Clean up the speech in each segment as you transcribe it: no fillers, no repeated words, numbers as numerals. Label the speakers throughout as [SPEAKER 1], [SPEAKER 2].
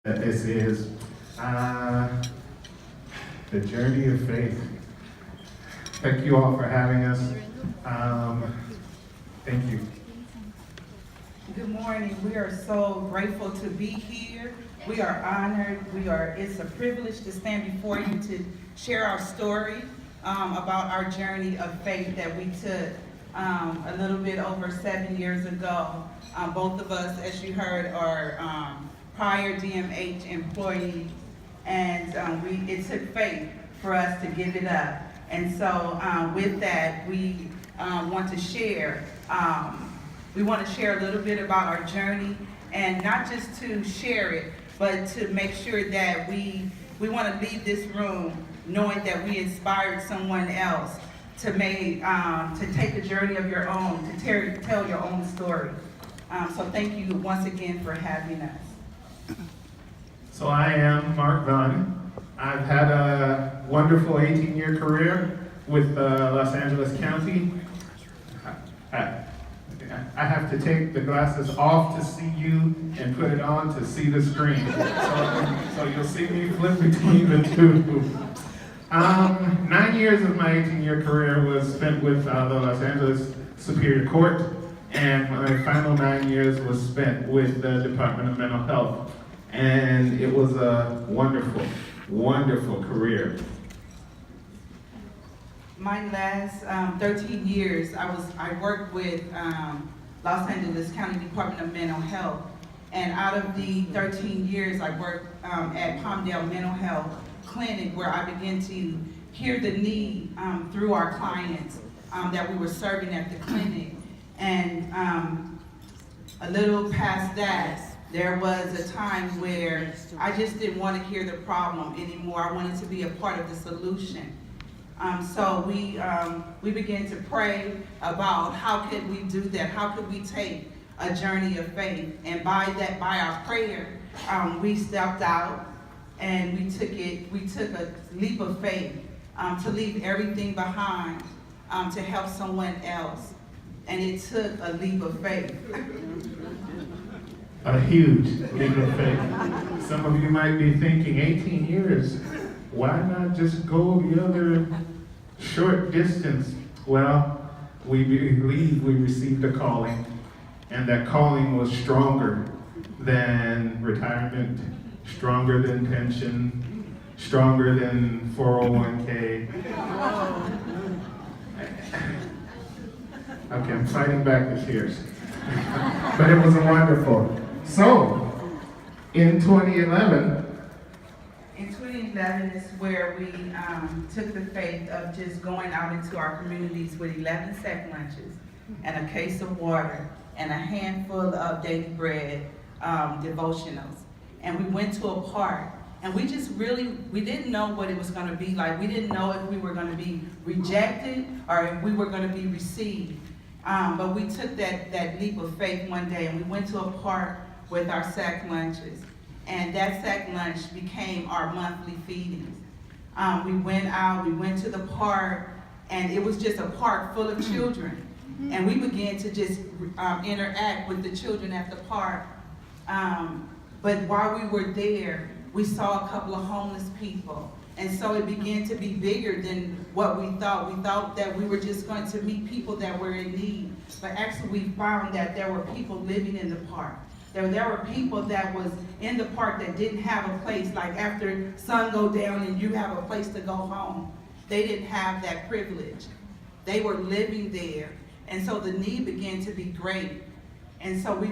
[SPEAKER 1] This is the journey of faith. Thank you all for having us. Thank you.
[SPEAKER 2] Good morning. We are so grateful to be here. We are honored. It's a privilege to stand before you to share our story about our journey of faith that we took a little bit over 7 years ago. Both of us, as you heard, are prior DMH employees, and it took faith for us to give it up. And so with that, we want to share. We want to share a little bit about our journey, and not just to share it, but to make sure that we want to leave this room knowing that we inspired someone else to take a journey of your own, to tell your own story. So thank you once again for having us.
[SPEAKER 1] So I am Mark Vaughn. I've had a wonderful 18-year career with Los Angeles County. I have to take the glasses off to see you and put it on to see the screen. So you'll see me flip between the two. 9 years of my 18-year career was spent with the Los Angeles Superior Court, and my final 9 years was spent with the Department of Mental Health. And it was a wonderful, wonderful career.
[SPEAKER 2] My last 13 years, I worked with Los Angeles County Department of Mental Health. And out of the 13 years, I worked at Palmdale Mental Health Clinic, where I began to hear the need through our clients that we were serving at the clinic. And a little past that, there was a time where I just didn't want to hear the problem anymore. I wanted to be a part of the solution. So we began to pray about how could we do that? How could we take a journey of faith? And by our prayer, we stepped out and we took a leap of faith to leave everything behind to help someone else. And it took a leap of faith.
[SPEAKER 1] A huge leap of faith. Some of you might be thinking, 18 years, why not just go the other short distance? Well, we believe we received a calling, and that calling was stronger than retirement, stronger than pension, stronger than 401k. Okay, I'm fighting back the tears. But it was wonderful. So, in 2011,
[SPEAKER 2] is where we took the faith of just going out into our communities with 11 sack lunches and a case of water and a handful of daily bread devotionals. And we went to a park, and we didn't know what it was going to be like. We didn't know if we were going to be rejected or if we were going to be received. But we took that leap of faith one day, and we went to a park with our sack lunches. And that sack lunch became our monthly feedings. We went out, we went to the park, and it was just a park full of children. And we began to just interact with the children at the park. But while we were there, we saw a couple of homeless people. And so it began to be bigger than what we thought. We thought that we were just going to meet people that were in need. But actually we found that there were people living in the park. There were people that was in the park that didn't have a place, like after sun go down and you have a place to go home. They didn't have that privilege. They were living there. And so the need began to be great. And so we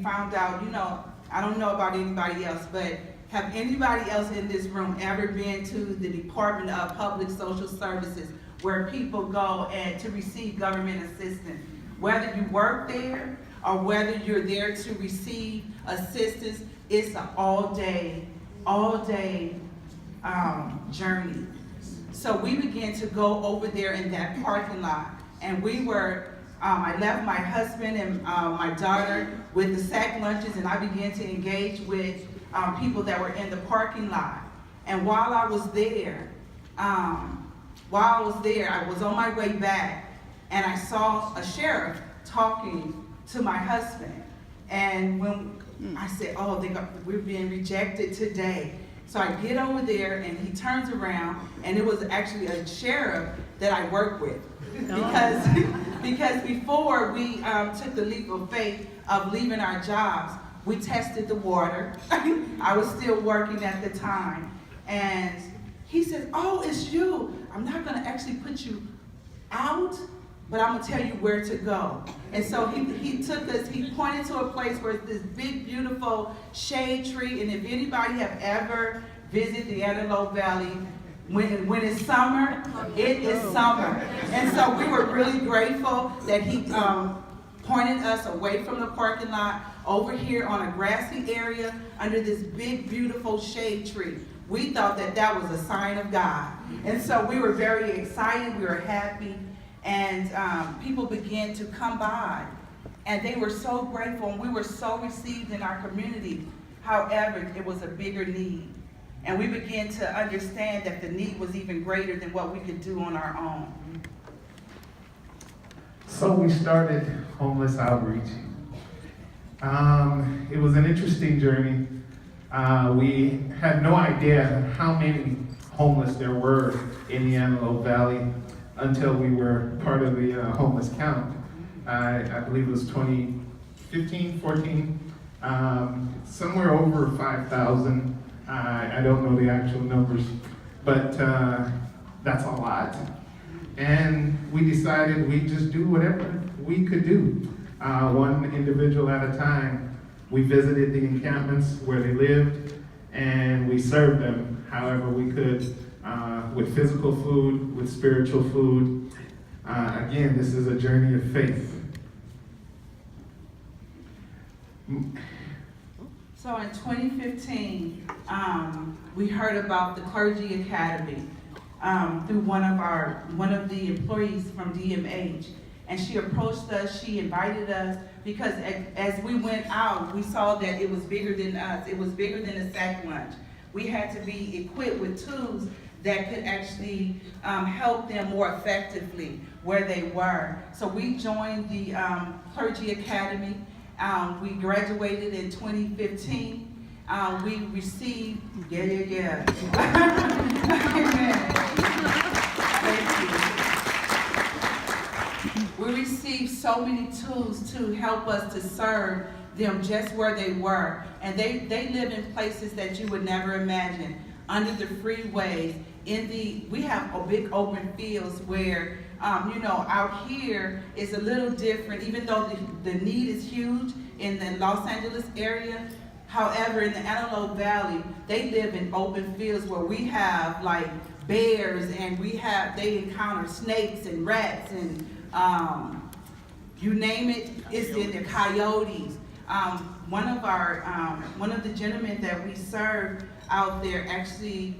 [SPEAKER 2] found out, I don't know about anybody else, but have anybody else in this room ever been to the Department of Public Social Services, where people go and to receive government assistance? Whether you work there or whether you're there to receive assistance, it's an all-day journey. So we began to go over there in that parking lot, and I left my husband and my daughter with the sack lunches, and I began to engage with people that were in the parking lot. And while I was there, I was on my way back, and I saw a sheriff talking to my husband. And when I said, oh, we're being rejected today. So I get over there, and he turns around, and it was actually a sheriff that I work with. Because before we took the leap of faith of leaving our jobs, we tested the water. I was still working at the time. And he said, oh, it's you. I'm not going to actually put you out, but I'm going to tell you where to go. And so he took us, he pointed to a place where it's this big, beautiful shade tree. And if anybody have ever visited the Antelope Valley, when it's summer, it is summer. And so we were really grateful that he pointed us away from the parking lot over here on a grassy area under this big, beautiful shade tree. We thought that that was a sign of God. And so we were very excited, we were happy, and people began to come by. And they were so grateful, and we were so received in our community. However, it was a bigger need. And we began to understand that the need was even greater than what we could do on our own.
[SPEAKER 1] So we started homeless outreach. It was an interesting journey. We had no idea how many homeless there were in the Antelope Valley until we were part of the homeless count. I believe it was 2015, 14, somewhere over 5,000. I don't know the actual numbers, but that's a lot. And we decided we'd just do whatever we could do, one individual at a time. We visited the encampments where they lived, and we served them however we could, with physical food, with spiritual food. Again, this is a journey of faith.
[SPEAKER 2] So in 2015, we heard about the Clergy Academy through one of the employees from DMH, and she approached us. She invited us because as we went out, we saw that it was bigger than us. It was bigger than a sack lunch. We had to be equipped with tools that could actually help them more effectively where they were. So we joined the Clergy Academy. We graduated in 2015. We received, Amen. Thank you. We received so many tools to help us to serve them just where they were. And they live in places that you would never imagine. Under the freeways, we have a big open fields where out here is a little different, even though the need is huge in the Los Angeles area. However, in the Antelope Valley, they live in open fields where we have like bears, and they encounter snakes and rats and you name it, it's in the coyotes. One of the gentlemen that we served out there actually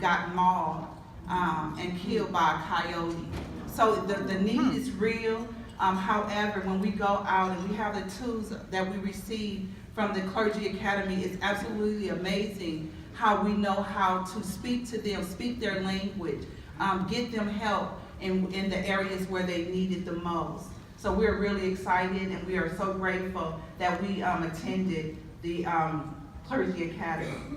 [SPEAKER 2] got mauled and killed by a coyote. So the need is real. However, when we go out and we have the tools that we receive from the Clergy Academy, it's absolutely amazing how we know how to speak to them, speak their language, get them help in the areas where they need it the most. So we're really excited, and we are so grateful that we attended the Clergy Academy.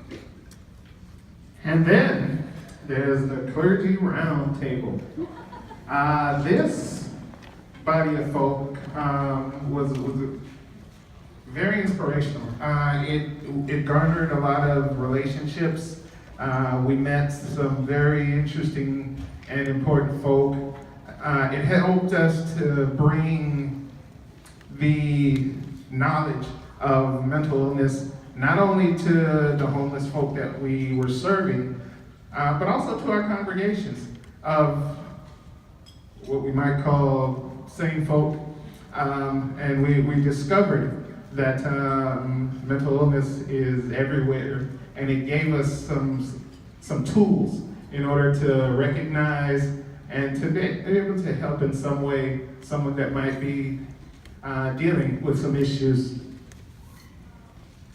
[SPEAKER 1] And then there's the Clergy Roundtable. This body of folk was very inspirational. It garnered a lot of relationships. We met some very interesting and important folk. It helped us to bring the knowledge of mental illness not only to the homeless folk that we were serving, but also to our congregations of what we might call sane folk. And we discovered that mental illness is everywhere, and it gave us some tools in order to recognize and to be able to help in some way someone that might be dealing with some issues.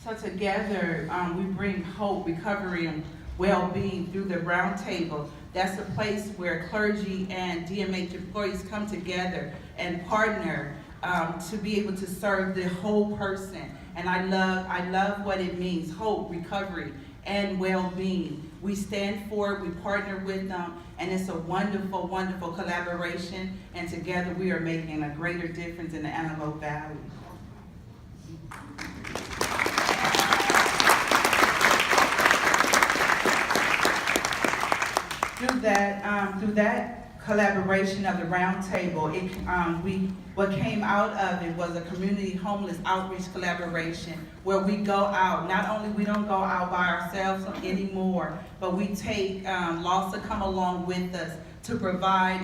[SPEAKER 2] So together, we bring hope, recovery, and well-being through the round table. That's a place where clergy and DMH employees come together and partner to be able to serve the whole person. And I love what it means, hope, recovery, and well-being. We stand for it, we partner with them, and it's a wonderful, wonderful collaboration, and together we are making a greater difference in the Antelope Valley. Through that collaboration of the round table, what came out of it was a community homeless outreach collaboration where we go out. Not only we don't go out by ourselves anymore, but we take LOSA come along with us to provide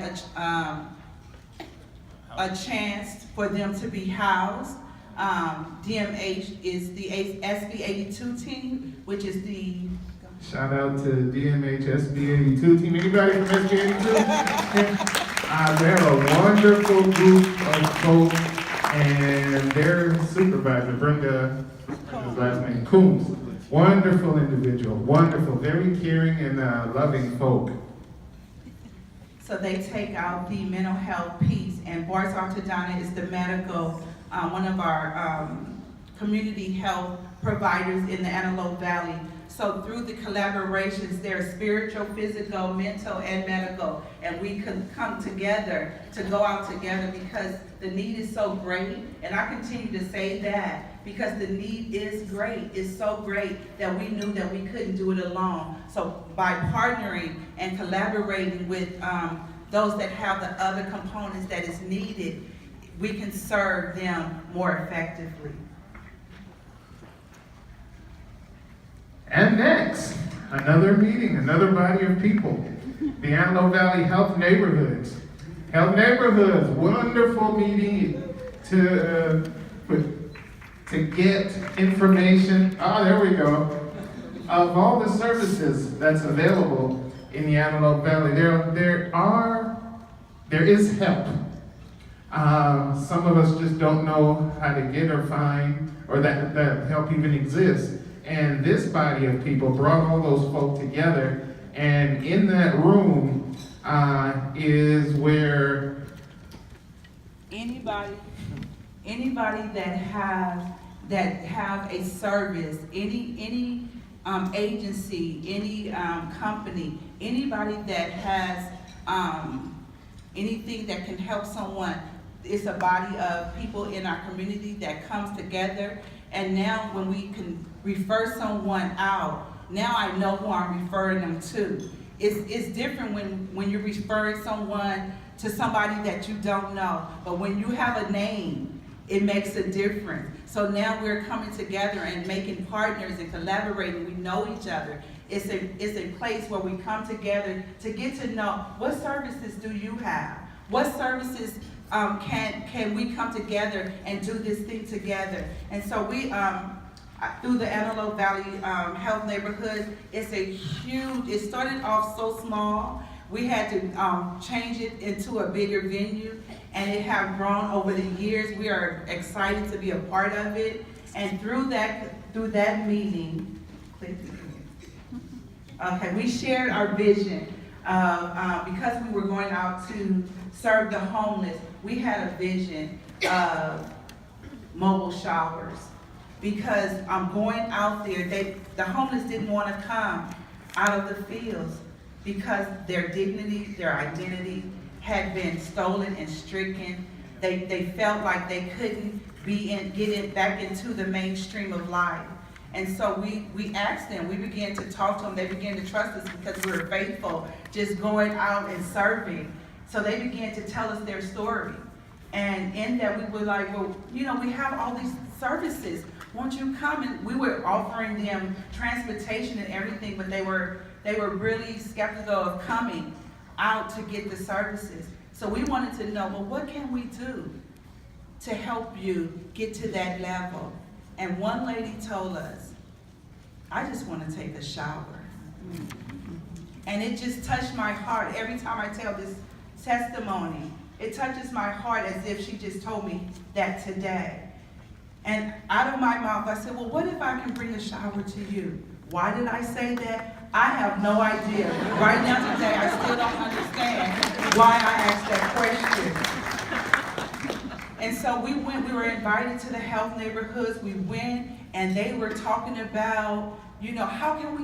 [SPEAKER 2] a chance for them to be housed. DMH is the SB 82 team, which is the
[SPEAKER 1] Shout out to DMH SB 82 team. Anybody from SB 82? They're a wonderful group of folks, and their supervisor, Brenda, his last name, Coombs. Wonderful individual, wonderful, very caring and loving folk.
[SPEAKER 2] So they take out the mental health piece, and Bart Orthodontia is the medical, one of our community health providers in the Antelope Valley. So through the collaborations, there's spiritual, physical, mental, and medical, and we can come together to go out together because the need is so great, and I continue to say that because the need is great. It's so great that we knew that we couldn't do it alone. So by partnering and collaborating with those that have the other components that is needed, we can serve them more effectively.
[SPEAKER 1] And next, another meeting, another body of people. The Antelope Valley Health Neighborhoods. Health Neighborhoods, wonderful meeting to get information, there we go, of all the services that's available in the Antelope Valley. There is help. Some of us just don't know how to get or find, or that help even exists. And this body of people brought all those folk together, and in that room is where
[SPEAKER 2] anybody that have a service, any agency, any company, anybody that has anything that can help someone, it's a body of people in our community that comes together. And now when we can refer someone out, now I know who I'm referring them to. It's different when you're referring someone to somebody that you don't know. But when you have a name, it makes a difference. So now we're coming together and making partners and collaborating. We know each other. It's a place where we come together to get to know what services do you have? What services can we come together and do this thing together? And so we, through the Antelope Valley Health Neighborhood, it started off so small. We had to change it into a bigger venue, and it has grown over the years. We are excited to be a part of it. And through that meeting, we shared our vision because we were going out to serve the homeless. We had a vision of mobile showers because going out there, the homeless didn't want to come out of the fields because their dignity, their identity had been stolen and stricken. They felt like they couldn't get back into the mainstream of life. And so we asked them, we began to talk to them, they began to trust us because we were faithful, just going out and serving. So they began to tell us their story. And in that we were like, well, we have all these services. Won't you come? And we were offering them transportation and everything, but they were really skeptical of coming out to get the services. So we wanted to know, well, what can we do to help you get to that level? And one lady told us, I just want to take a shower. And it just touched my heart. Every time I tell this testimony, it touches my heart as if she just told me that today. And out of my mouth, I said, well, what if I can bring a shower to you? Why did I say that? I have no idea. Right now today, I still don't understand why I asked that question. And so we were invited to the health neighborhoods, we went, and they were talking about, you know, how can we